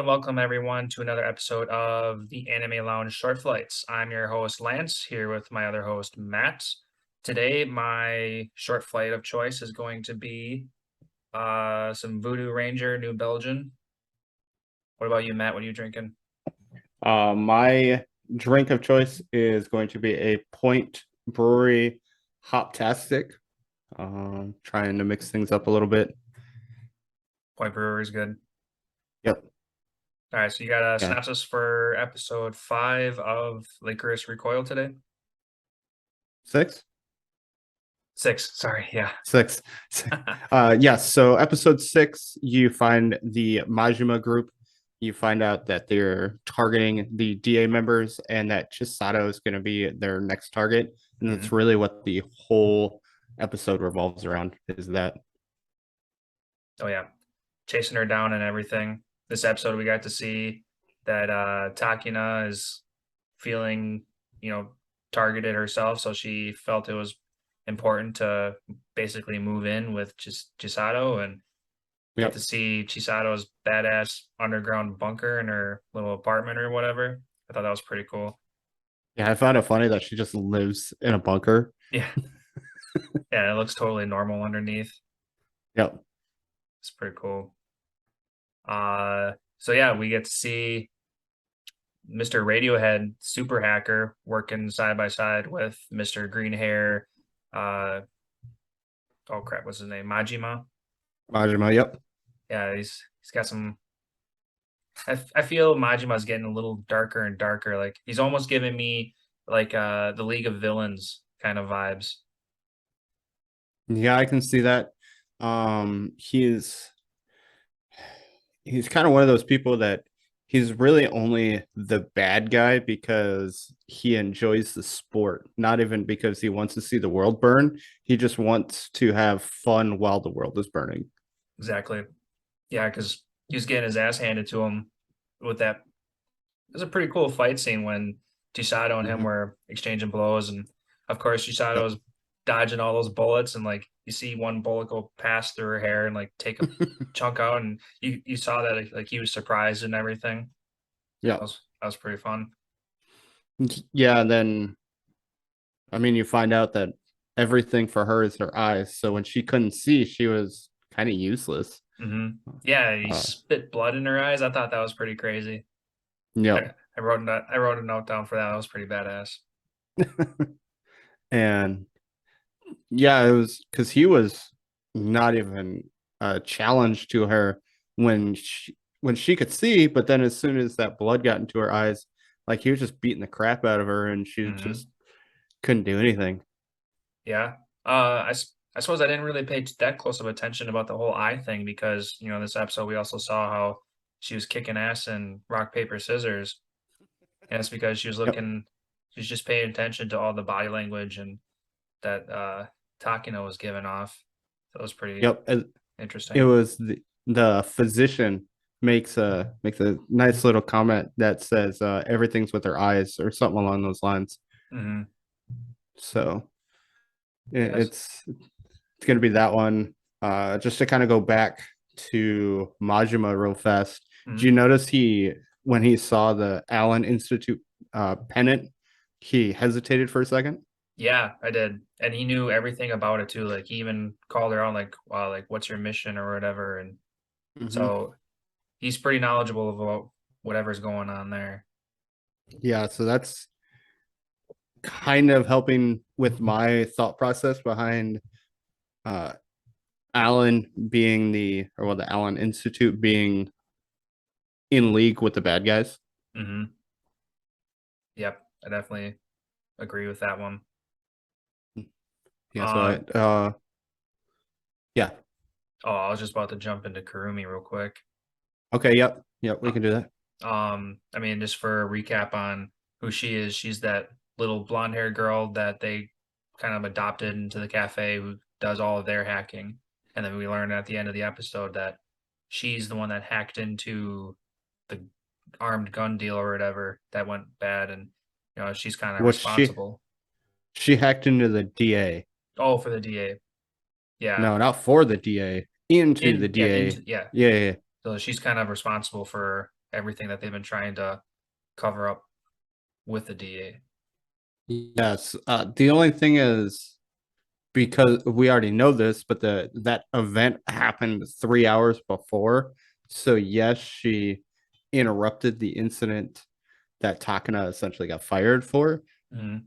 welcome everyone to another episode of the Anime Lounge Short Flights. I'm your host Lance here with my other host Matt. Today, my short flight of choice is going to be some Voodoo Ranger New Belgian. What about you, Matt? What are you drinking? My drink of choice is going to be a Point Brewery Hoptastic. Trying to mix things up a little bit. Point Brewery is good. Yep. All right, so you got a Yeah. synopsis for episode 5 of Lycoris Recoil today? Six? 6, sorry, yeah. Six. Yes. So episode 6, you find the Majima group. You find out that they're targeting the DA members and that Chisato is going to be their next target. And that's Mhm. really what the whole episode revolves around, is that. Oh yeah, chasing her down and everything. This episode we got to see that Takina is feeling, targeted herself, so she felt it was important to basically move in with Chisato and get to Yep. see Chisato's badass underground bunker in her little apartment or whatever. I thought that was pretty cool. Yeah, I found it funny that she just lives in a bunker. Yeah, yeah, it looks totally normal underneath. Yep. It's pretty cool. So yeah, we get to see Mr. Radiohead super hacker working side by side with Mr. Green Hair. Uh, oh crap, what's his name? Majima. Majima, yep. Yeah, he's got some. I feel Majima's getting a little darker and darker. Like he's almost giving me like the League of Villains kind of vibes. Yeah, I can see that. He's kind of one of those people that he's really only the bad guy because he enjoys the sport, not even because he wants to see the world burn. He just wants to have fun while the world is burning. Exactly. Yeah, because he was getting his ass handed to him with that. It was a pretty cool fight scene when Chisato and him Mhm. were exchanging blows, and of course Yep. Chisato's dodging all those bullets, and like you see one bullet go pass through her hair and like take a chunk out, and you saw that like he was surprised and everything. Yeah. That was pretty fun. Yeah, and then I mean you find out that everything for her is her eyes. So when she couldn't see, she was kind of useless. Hmm. Yeah, he Uh, spit blood in her eyes. I thought that was pretty crazy. yep. I wrote a note down for that. That was pretty badass. And yeah, it was because he was not even a challenge to her when she could see, but then as soon as that blood got into her eyes, like he was just beating the crap out of her, and she Hmm. just couldn't do anything. Yeah. I suppose I didn't really pay that close of attention about the whole eye thing because, this episode we also saw how she was kicking ass in rock, paper, scissors. And it's because Yep, she was just paying attention to all the body language and that Takino was giving off. So it was pretty yep. It interesting. was the physician makes a nice little comment that says everything's with her eyes or something along those lines. Hmm. So Yes. it's gonna be that one. Just to kind of go back to Majima real fast. Did Hmm. you notice he when he saw the Allen Institute pennant, he hesitated for a second? Yeah, I did. And he knew everything about it too. Like he even called her on like, wow, like what's your mission or whatever. And Mm-hmm. so he's pretty knowledgeable about whatever's going on there. Yeah, so that's kind of helping with my thought process behind uh Allen being the Allen Institute being in league with the bad guys. Hmm. Yep, I definitely agree with that one. Yeah, so Uh, yeah. oh, I was just about to jump into Karumi real quick. Okay, yep, we Uh, can do that. I mean, just for a recap on who she is, she's that little blonde haired girl that they kind of adopted into the cafe who does all of their hacking. And then we learn at the end of the episode that she's the one that hacked into the armed gun deal or whatever that went bad. And, she's kind of What responsible. she hacked into the DA. Oh, for the DA. Yeah. No, not for the DA, into the Into, DA. yeah. Yeah. So she's kind of responsible for everything that they've been trying to cover up with the DA. Yes. The only thing is because we already know this, but the that event happened 3 hours before. So yes, she interrupted the incident that Takana essentially got fired for. Mhm.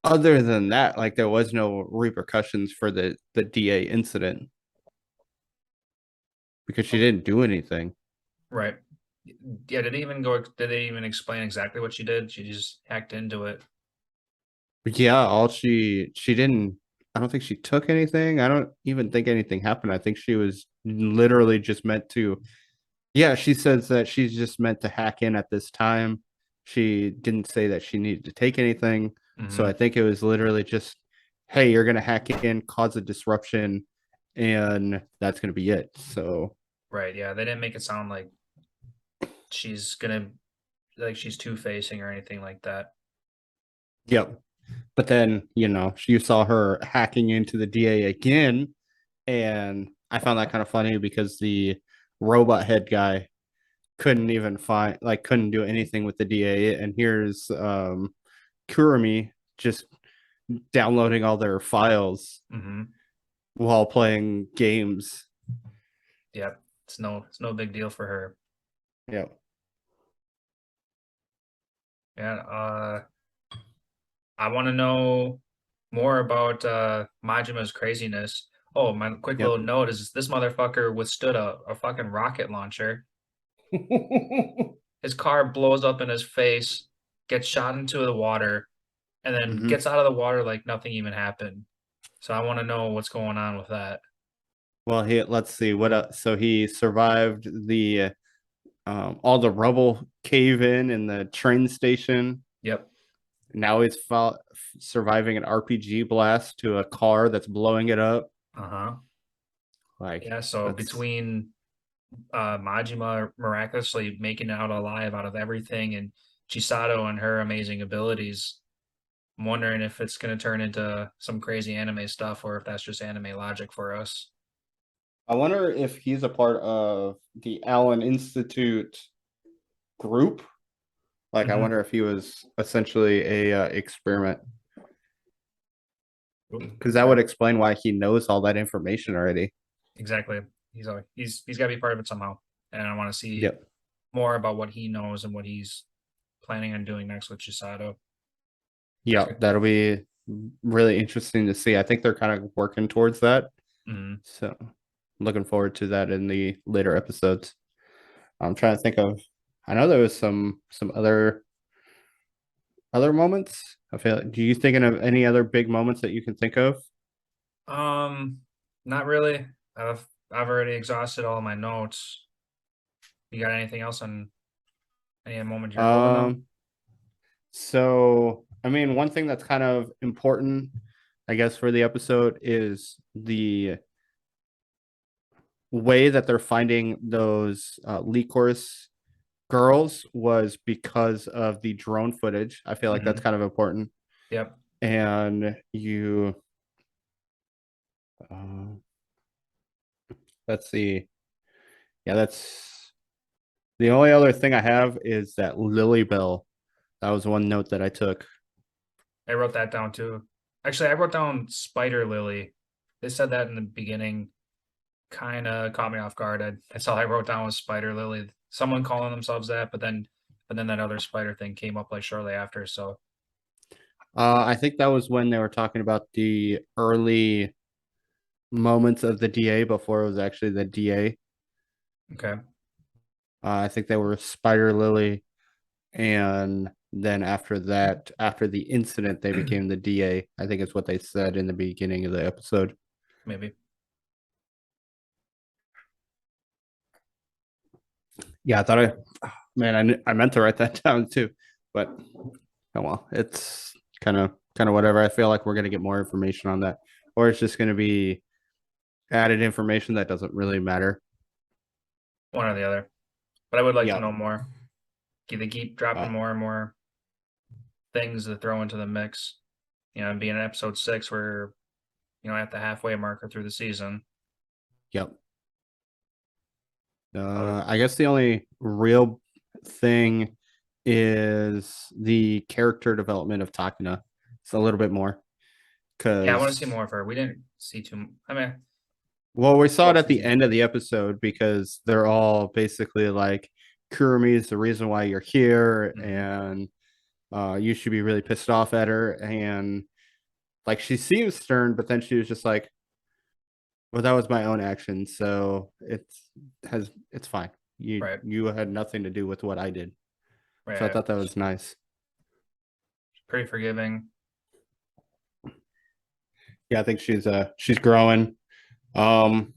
Other than that, like there was no repercussions for the DA incident because she didn't do anything. Right. Yeah, did they even explain exactly what she did? She just hacked into it. But yeah, all she didn't. I don't think she took anything. I don't even think anything happened. I think she was literally just meant to. Yeah, she says that she's just meant to hack in at this time. She didn't say that she needed to take anything. So I Mhm. think it was literally just, hey, you're gonna hack in, cause a disruption, and that's gonna be it. So Right, yeah, they didn't make it sound like she's gonna like she's two-facing or anything like that. yep. But then, you saw her hacking into the DA again, and I found that kind of funny because the robot head guy couldn't do anything with the DA, and here's Kurumi just downloading all their files Mhm. while playing games. Yep. It's no big deal for her. Yeah. Yeah, I wanna know more about, Majima's craziness. Oh, my quick Yep. little note is this motherfucker withstood a fucking rocket launcher. His car blows up in his face, gets shot into the water, and then hmm gets out of the water like nothing even happened. So I wanna know what's going on with that. Well, let's see what. So he survived the all the rubble cave in the train station. Yep. Now he's surviving an RPG blast to a car that's blowing it up. Uh-huh. Like Yeah, so that's between Majima miraculously making it out alive out of everything, and Chisato and her amazing abilities. I'm wondering if it's going to turn into some crazy anime stuff or if that's just anime logic for us. I wonder if he's a part of the Allen Institute group. Like, I Hmm. wonder if he was essentially a experiment, because that would Yeah, explain why he knows all that information already. exactly. He's got to be part of it somehow, and I want to see Yep. more about what he knows and what he's planning on doing next with Chisato. Yeah, that'll be really interesting to see. I think they're kind of working towards that. Hmm. So, looking forward to that in the later episodes. I'm trying to think of. I know there was some other moments. I feel. Do you thinking of any other big moments that you can think of? Um, Not really. I've already exhausted all of my notes. You got anything else on any moment you're holding them? Um. So, I mean, one thing that's kind of important, I guess, for the episode is the way that they're finding those Lycoris girls was because of the drone footage. I feel like that's Hmm. kind of important. Yep. And uh, let's see. Yeah, that's the only other thing I have is that Lily Bell. That was one note that I took. I wrote that down too. Actually, I wrote down Spider Lily. They said that in the beginning, kind of caught me off guard. That's all I wrote down was Spider Lily. Someone calling themselves that, but then that other spider thing came up like shortly after. So I think that was when they were talking about the early moments of the DA before it was actually the DA. okay, I think they were Spider Lily, and then after that, after the incident, they became the DA. I think it's what they said in the beginning of the episode. maybe Yeah, I thought I meant to write that down too, but oh well, it's kind of whatever. I feel like we're gonna get more information on that, or it's just gonna be added information that doesn't really matter. one or the other. But I would like to Yeah, know more. They keep dropping uh, more and more things to throw into the mix. And being in episode 6, we're at the halfway marker through the season. yep. I would, I guess the only real thing is the character development of Takuna. It's a little bit more Yeah, I want to see because, more of her. We didn't see I mean, well, we saw it what at the season? end of the episode because they're all basically like, Kurumi is the reason why you're here, Hmm. and you should be really pissed off at her. And like, she seems stern, but then she was just like, well, that was my own action, so it's fine. You Right, you had nothing to do with what I did. So I right. thought that was nice. Pretty forgiving. Yeah, I think she's growing. Um,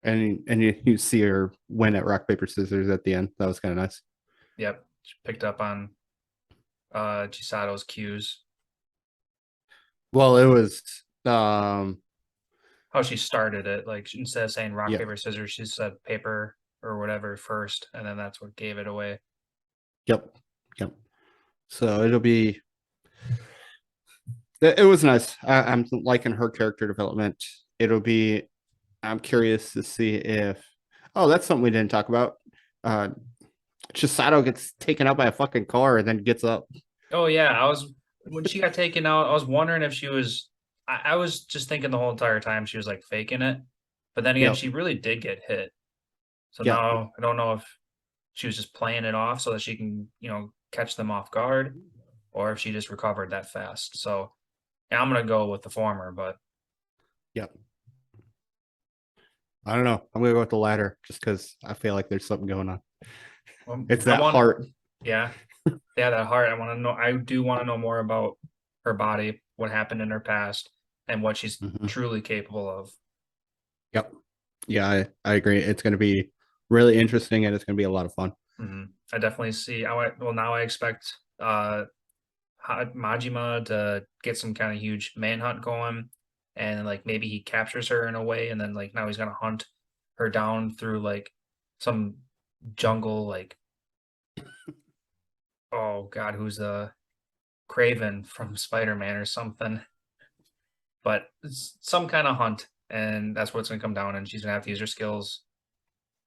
and you see her win at rock paper scissors at the end. That was kind of nice. Yep. She picked up on Chisato's cues. Well, it was How she started it. Like instead of saying rock, yeah, paper, scissors, she said paper or whatever first, and then that's what gave it away. yep, yep. So it was nice. I'm liking her character development. It'll be I'm curious to see if, oh, that's something we didn't talk about. Uh Chisato gets taken out by a fucking car and then gets up. Oh yeah, I was when she got taken out, I was wondering if she was I was just thinking the whole entire time she was like faking it. But then again, Yep. she really did get hit. So Yep. now I don't know if she was just playing it off so that she can, catch them off guard, or if she just recovered that fast. So yeah, I'm gonna go with the former, but Yep. I don't know. I'm gonna go with the latter just because I feel like there's something going on. It's I that want, heart. yeah, yeah, that heart. I want to know. I do want to know more about her body, what happened in her past, and what she's Mhm. truly capable of. Yep. Yeah, I agree. It's gonna be really interesting and it's gonna be a lot of fun. I definitely see. Well, now I expect Majima to get some kind of huge manhunt going, and like maybe he captures her in a way, and then like now he's gonna hunt her down through like some jungle, like oh god, who's Craven from Spider-Man or something, but it's some kind of hunt, and that's what it's gonna come down, and she's gonna have to use her skills.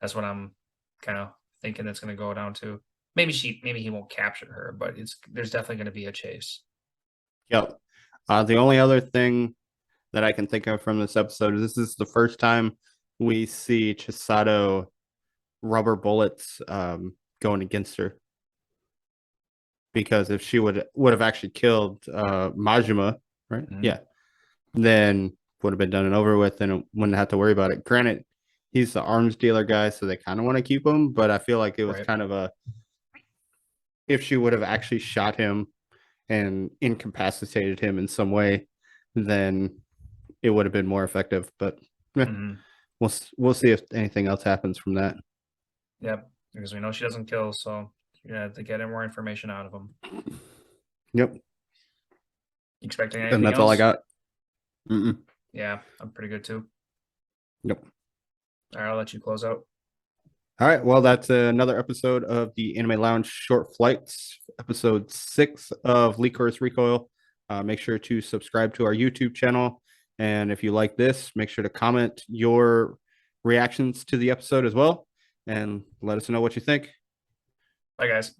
That's what I'm kind of thinking it's gonna go down to. Maybe he won't capture her, but there's definitely gonna be a chase. Yep. The only other thing that I can think of from this episode is this is the first time we see Chisato rubber bullets going against her. Because if she would have actually killed Majima, right? Mhm. Yeah, then would have been done and over with, and wouldn't have to worry about it. Granted, he's the arms dealer guy, so they kind of want to keep him, but I feel like it was Right. kind of a, if she would have actually shot him and incapacitated him in some way, then it would have been more effective. But Mhm. we'll see if anything else happens from that. Yep, because we know she doesn't kill, so you have to get more information out of them. Yep, Expecting and anything that's all I else? got. Mm-mm. Yeah, I'm pretty good too. Yep. All right, I'll let you close out. All right. Well, that's another episode of the Anime Lounge Short Flights, episode 6 of Lycoris Recoil. Make sure to subscribe to our YouTube channel. And if you like this, make sure to comment your reactions to the episode as well. And let us know what you think. Bye, guys.